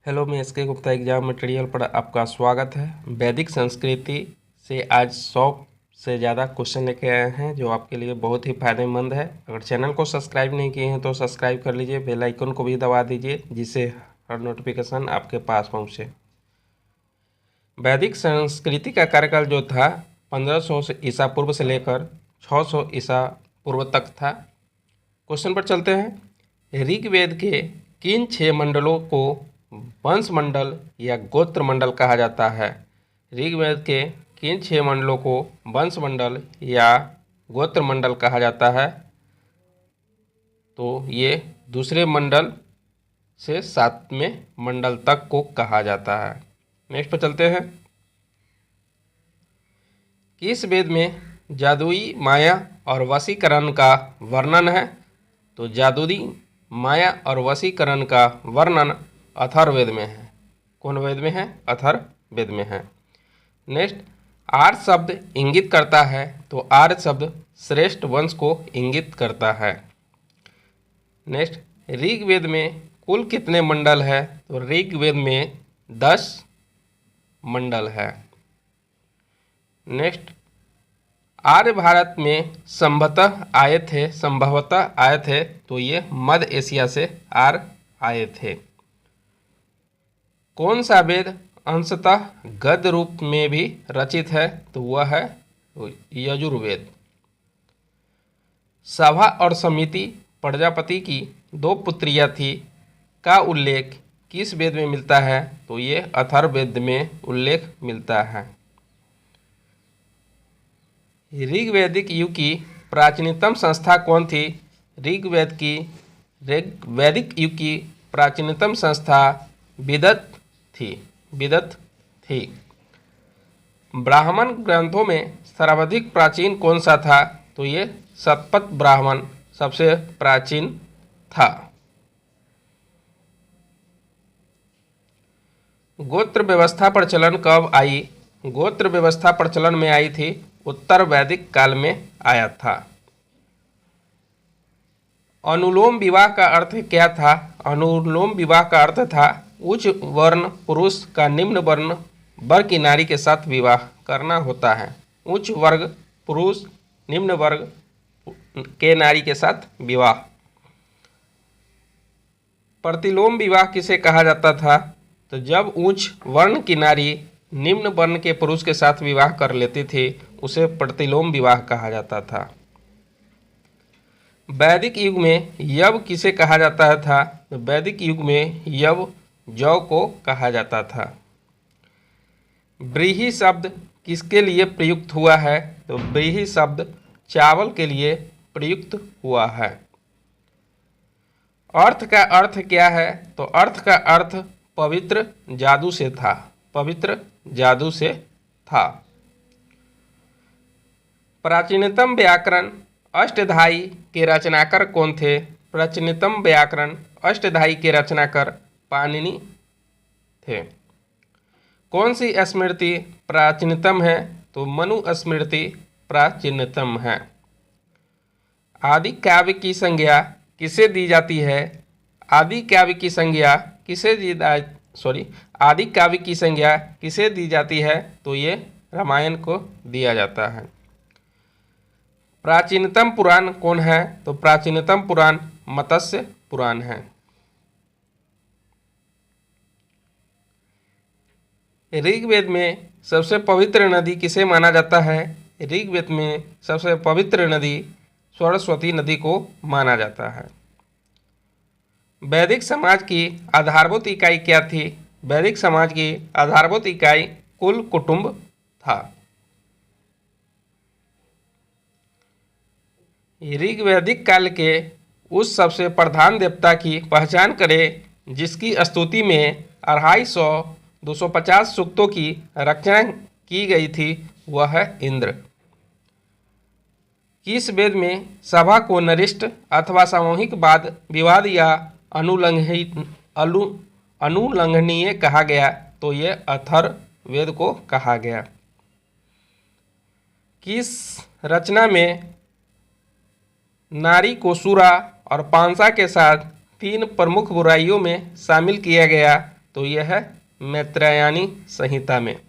Hello, मैं S के Gupta exam material पर आपका स्वागत है। वैदिक संस्कृति से आज 100 से ज़्यादा क्वेश्चन लेके आए हैं जो आपके लिए बहुत ही फायदेमंद है। अगर चैनल को सब्सक्राइब नहीं किए हैं तो सब्सक्राइब कर लीजिए, बेल आइकन को भी दबा दीजिए जिससे हर नोटिफिकेशन आपके पास पहुंचे। वैदिक संस्कृति का कार्यकाल जो था 1500 ईसा पूर्व से लेकर 600 ईसा पूर्व तक था। क्वेश्चन पर चलते हैं। ऋग्वेद के किन 6 मंडलों को वंश मंडल या गोत्र मंडल कहा जाता है? ऋग्वेद के किन 6 मंडलों को वंश मंडल या गोत्र मंडल कहा जाता है? तो ये दूसरे मंडल से 7वें मंडल तक को कहा जाता है। नेक्स्ट पर चलते हैं। किस वेद में जादुई माया और वशीकरण का वर्णन है? तो जादुई माया और वशीकरण का वर्णन अथर्ववेद में है। कौन वेद में है? अथर्ववेद में है। नेक्स्ट, आर्य शब्द इंगित करता है तो आर्य शब्द श्रेष्ठ वंश को इंगित करता है। नेक्स्ट, ऋग्वेद में कुल कितने मंडल है? तो ऋग्वेद में 10 मंडल है। नेक्स्ट, आर्य भारत में संभवतः आए थे तो ये मध्य एशिया से आर्य आए थे। कौन सा वेद अंशतः गद्य रूप में भी रचित है? तो वह है यजुर्वेद। सभा और समिति प्रजापति की 2 पुत्रियां थी का उल्लेख किस वेद में मिलता है? तो ये अथर्ववेद में उल्लेख मिलता है। ऋग्वैदिक युग की प्राचीनतम संस्था कौन थी? वैदिक युग की प्राचीनतम संस्था विदत थी। ब्राह्मण ग्रंथों में सर्वाधिक प्राचीन कौन सा था? तो ये शतपथ ब्राह्मण सबसे प्राचीन था। गोत्र व्यवस्था प्रचलन कब आई? गोत्र व्यवस्था प्रचलन में आई थी उत्तर वैदिक काल में आया था। अनुलोम विवाह का अर्थ क्या था? अनुलोम विवाह का अर्थ था उच्च वर्ण पुरुष का निम्न वर्ण वर्ग की नारी के साथ विवाह करना होता है। उच्च वर्ग पुरुष निम्न वर्ग के नारी के साथ विवाह। प्रतिलोम विवाह किसे कहा जाता था? तो जब उच्च वर्ण की नारी निम्न वर्ण के पुरुष के साथ विवाह कर लेती थी उसे प्रतिलोम विवाह कहा जाता था। वैदिक युग में यव किसे कहा जाता था? तो वैदिक युग में यव जौ को कहा जाता था। व्रीहि शब्द किसके लिए प्रयुक्त हुआ है? तो व्रीहि शब्द चावल के लिए प्रयुक्त हुआ है। अर्थ का अर्थ क्या है? तो अर्थ का अर्थ पवित्र जादू से था। पवित्र जादू से था। प्राचीनतम व्याकरण अष्टधाई के रचनाकार कौन थे? प्राचीनतम व्याकरण अष्टधाई के रचनाकार पाणिनि थे। कौन सी स्मृति प्राचीनतम है? तो मनु स्मृति प्राचीनतम है। आदि काव्य की संज्ञा किसे दी जाती है? आदि काव्य की संज्ञा आदि काव्य की संज्ञा किसे दी जाती है? तो ये रामायण को दिया जाता है। प्राचीनतम पुराण कौन है? तो प्राचीनतम पुराण मत्स्य पुराण है। ऋग्वेद में सबसे पवित्र नदी किसे माना जाता है? ऋग्वेद में सबसे पवित्र नदी सरस्वती नदी को माना जाता है। वैदिक समाज की आधारभूत इकाई क्या थी? वैदिक समाज की आधारभूत इकाई कुल कुटुंब था। ऋग्वैदिक काल के उस सबसे प्रधान देवता की पहचान करें जिसकी स्तुति में 250 सूक्तों की रचना की गई थी, वह है इंद्र। किस वेद में सभा को नरिष्ट अथवा सामूहिक वाद विवाद या अनुलंघनीय कहा गया? तो ये अथर्ववेद को कहा गया। किस रचना में नारी को सूरा और पांसा के साथ 3 प्रमुख बुराइयों में शामिल किया गया? तो यह है मैत्रेयानी संहिता में।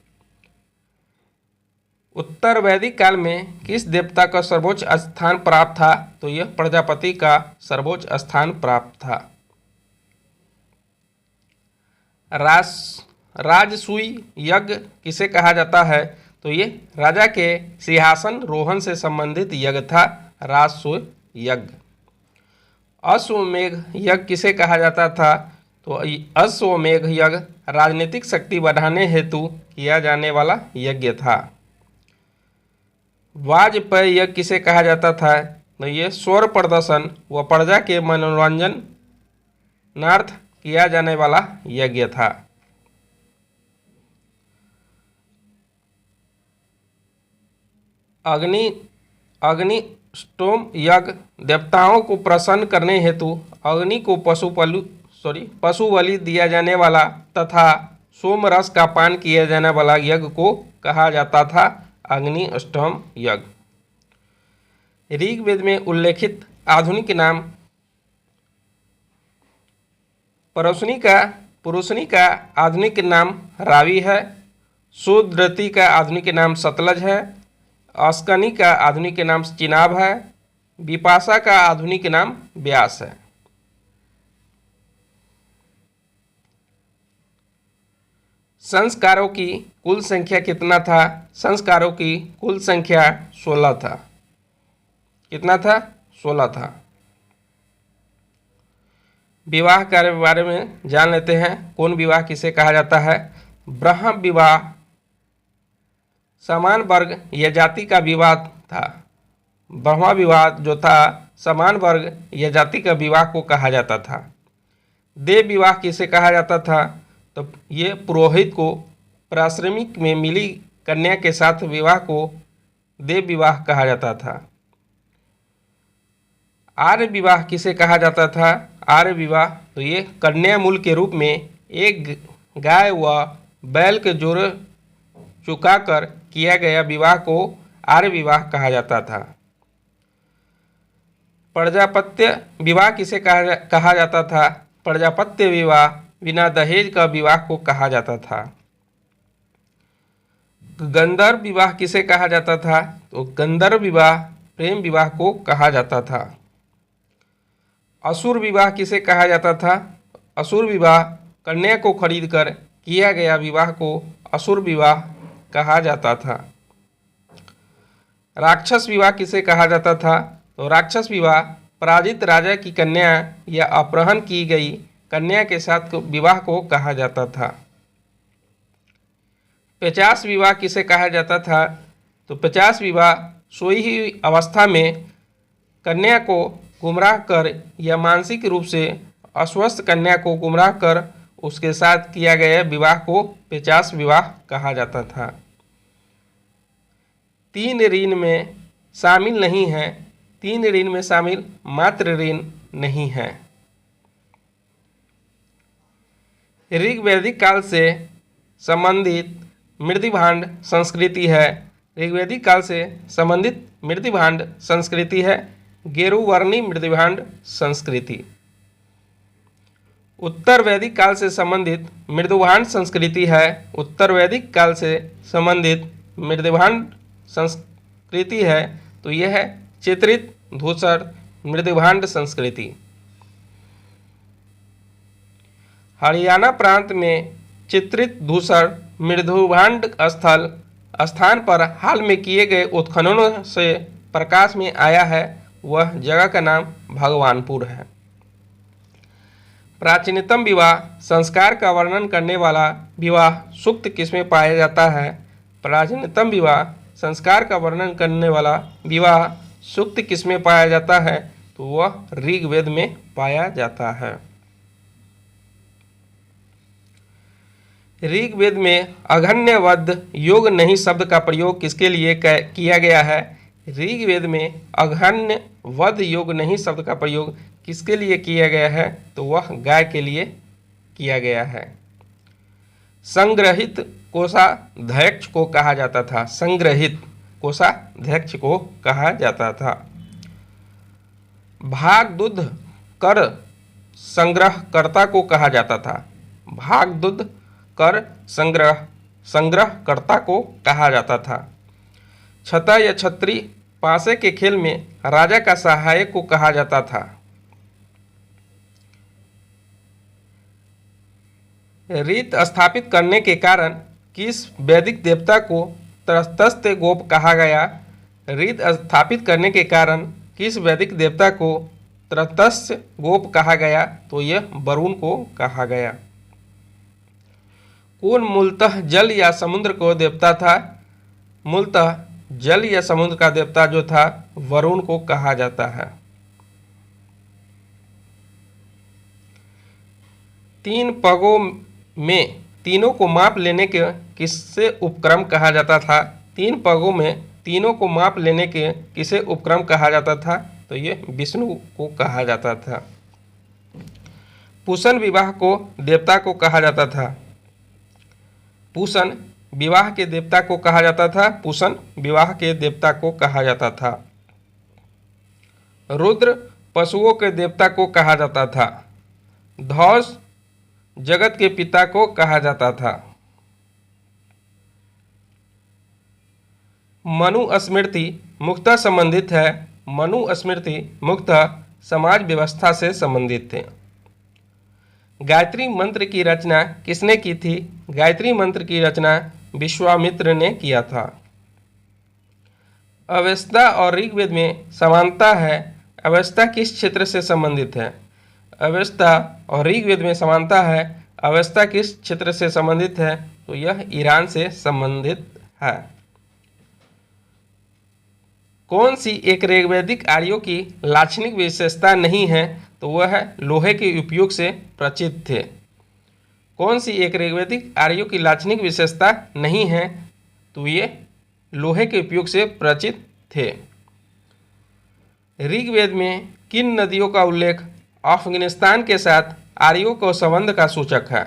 उत्तर वैदिक काल में किस देवता का सर्वोच्च स्थान प्राप्त था? तो यह प्रजापति का सर्वोच्च स्थान प्राप्त था। राजसूय यज्ञ किसे कहा जाता है? तो ये राजा के सिंहासन रोहण से संबंधित यज्ञ था, राजसूय यज्ञ। अश्वमेध यज्ञ किसे कहा जाता था? तो अश्वमेध यज्ञ राजनीतिक शक्ति बढ़ाने हेतु किया जाने वाला यज्ञ था। वाजपेय यज्ञ किसे कहा जाता था? तो ये स्वर प्रदर्शन व प्रजा के मनोरंजनार्थ किया जाने वाला यज्ञ था। अग्निष्टोम यज्ञ देवताओं को प्रसन्न करने हेतु अग्नि को पशु बलि दिया जाने वाला तथा सोम रस का पान किया जाने वाला यज्ञ को कहा जाता था अग्निष्टोम यज्ञ। ऋग्वेद में उल्लेखित आधुनिक नाम पुरुषनी का आधुनिक नाम रावी है। शूद्रति का आधुनिक नाम सतलज है। अस्कनी का आधुनिक नाम चिनाब है। विपाशा का आधुनिक नाम व्यास है। संस्कारों की कुल संख्या कितना था? संस्कारों की कुल संख्या 16 था। कितना था? 16 था। विवाह के बारे में जान लेते हैं। कौन विवाह किसे कहा जाता है? ब्रह्म विवाह समान वर्ग या जाति का विवाह था। ब्रह्म विवाह जो था समान वर्ग या जाति का विवाह को कहा जाता था। देव विवाह किसे कहा जाता था? तो ये पुरोहित को प्राश्रमिक में मिली कन्या के साथ विवाह को देव विवाह कहा जाता था। आर्य विवाह किसे कहा जाता था? आर्य विवाह तो ये कन्या मूल के रूप में एक गाय व बैल के जोड़े चुकाकर किया गया विवाह को आर्य विवाह कहा जाता था। प्रजापत्य विवाह किसे कहा जाता था? प्रजापत्य विवाह बिना दहेज का विवाह को कहा जाता था। गंधर्व विवाह किसे कहा जाता था? तो गंधर्व विवाह प्रेम विवाह को कहा जाता था। असुर विवाह किसे कहा जाता था? असुर विवाह कन्या को खरीदकर किया गया विवाह को असुर विवाह कहा जाता था। राक्षस विवाह किसे कहा जाता था? तो राक्षस विवाह पराजित राजा की कन्या या अपहरण की गई कन्या के साथ विवाह को कहा जाता था। पिशाच विवाह किसे कहा जाता था? तो पिशाच विवाह सोई हुई अवस्था में कन्या को गुमराह कर या मानसिक रूप से अस्वस्थ कन्या को गुमराह कर उसके साथ किया गया विवाह को पिशाच विवाह कहा जाता था। 3 ऋण में शामिल नहीं है। 3 ऋण में शामिल मात्र ऋण नहीं है। ऋग्वैदिक काल से संबंधित मृदभांड संस्कृति है। ऋग्वैदिक काल से संबंधित मृदभांड संस्कृति है गेरुवर्णी मृदभांड संस्कृति। उत्तर वैदिक काल से संबंधित मृदभांड संस्कृति है। उत्तर वैदिक काल से संबंधित मृदभांड संस्कृति है तो यह है चित्रित धूसर मृदभांड संस्कृति। हरियाणा प्रांत में चित्रित धूसर मृदभांड स्थान पर हाल में किए गए उत्खननों से प्रकाश में आया है। वह जगह का नाम भगवानपुर है। प्राचीनतम विवाह संस्कार का वर्णन करने वाला विवाह सूक्त किसमें पाया जाता है? प्राचीनतम विवाह संस्कार का वर्णन करने वाला विवाह सूक्त किसमें पाया जाता है? तो वह ऋग्वेद में पाया जाता है। ऋग्वेद में अघन्यवध योग नहीं शब्द का प्रयोग किसके लिए किया गया है? ऋग्वेद में अघन्यवध योग नहीं शब्द का प्रयोग किसके लिए किया गया है? तो वह गाय के लिए किया गया है। संग्रहित कोषाध्यक्ष को कहा जाता था। संग्रहित कोषाध्यक्ष को कहा जाता था। भाग दुध कर संग्रहकर्ता को कहा जाता था। भागदुद कर संग्रहकर्ता को कहा जाता था। छता या छत्री पासे के खेल में राजा का सहायक को कहा जाता था। रीत स्थापित करने के कारण किस वैदिक देवता को त्रस्तस्थ गोप कहा गया? रीत स्थापित करने के कारण किस वैदिक देवता को त्रस्तस्थ गोप कहा गया? तो यह वरुण को कहा गया। कौन मूलतः जल या समुद्र को देवता था? मूलतः जल या समुद्र का देवता जो था वरुण को कहा जाता है। तीन पगों में तीनों को माप लेने के किससे उपक्रम कहा जाता था? तीन पगों में तीनों को माप लेने के किसे उपक्रम कहा जाता था? तो ये विष्णु को कहा जाता था। पुष्ण विवाह को देवता को कहा जाता था। पुष्ण विवाह के देवता को कहा जाता था। पुष्ण विवाह के देवता को कहा जाता था। रुद्र पशुओं के देवता को कहा जाता था। ध्वज जगत के पिता को कहा जाता था। मनु स्मृति मुख्यतः संबंधित है। मनु स्मृति मुख्यतः समाज व्यवस्था से संबंधित थे। गायत्री मंत्र की रचना किसने की थी? गायत्री मंत्र की रचना विश्वामित्र ने किया था। अवेस्ता और ऋग्वेद में समानता है। अवेस्ता किस क्षेत्र से संबंधित है? अवेस्ता और ऋग्वेद में समानता है। अवेस्ता किस क्षेत्र से संबंधित है? तो यह ईरान से संबंधित है। कौन सी एक ऋग्वैदिक आर्यों की लाक्षणिक विशेषता नहीं है? तो वह है लोहे के उपयोग से परिचित थे। कौन सी एक ऋग्वैदिक आर्यों की लाक्षणिक विशेषता नहीं है? तो ये लोहे के उपयोग से परिचित थे। ऋग्वेद में किन नदियों का उल्लेख अफगानिस्तान के साथ आर्यों को संबंध का सूचक है?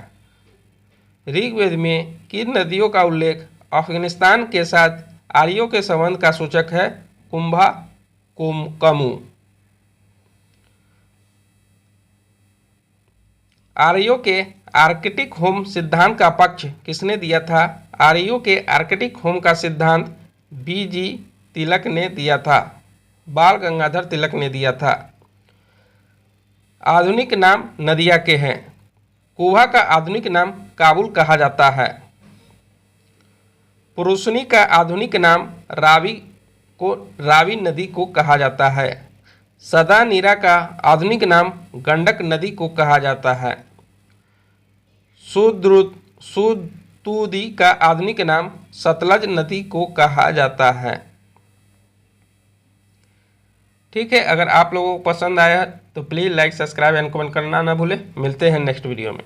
ऋग्वेद में किन नदियों का उल्लेख अफगानिस्तान के साथ आर्यों के संबंध का सूचक है? कुंभा कमु। आर्यों के आर्कटिक होम सिद्धांत का पक्ष किसने दिया था? आर्यों के आर्कटिक होम का सिद्धांत बीजी तिलक ने दिया था। बाल गंगाधर तिलक ने दिया था। आधुनिक नाम नदिया के हैं। कुहा का आधुनिक नाम काबुल कहा जाता है। पुरुषनी का आधुनिक नाम रावी नदी को कहा जाता है। सदा नीरा का आधुनिक नाम गंडक नदी को कहा जाता है। सुतुदी का आधुनिक नाम सतलज नदी को कहा जाता है। ठीक है, अगर आप लोगों को पसंद आया तो please like, subscribe and comment करना ना भूलें। मिलते हैं नेक्स्ट वीडियो में।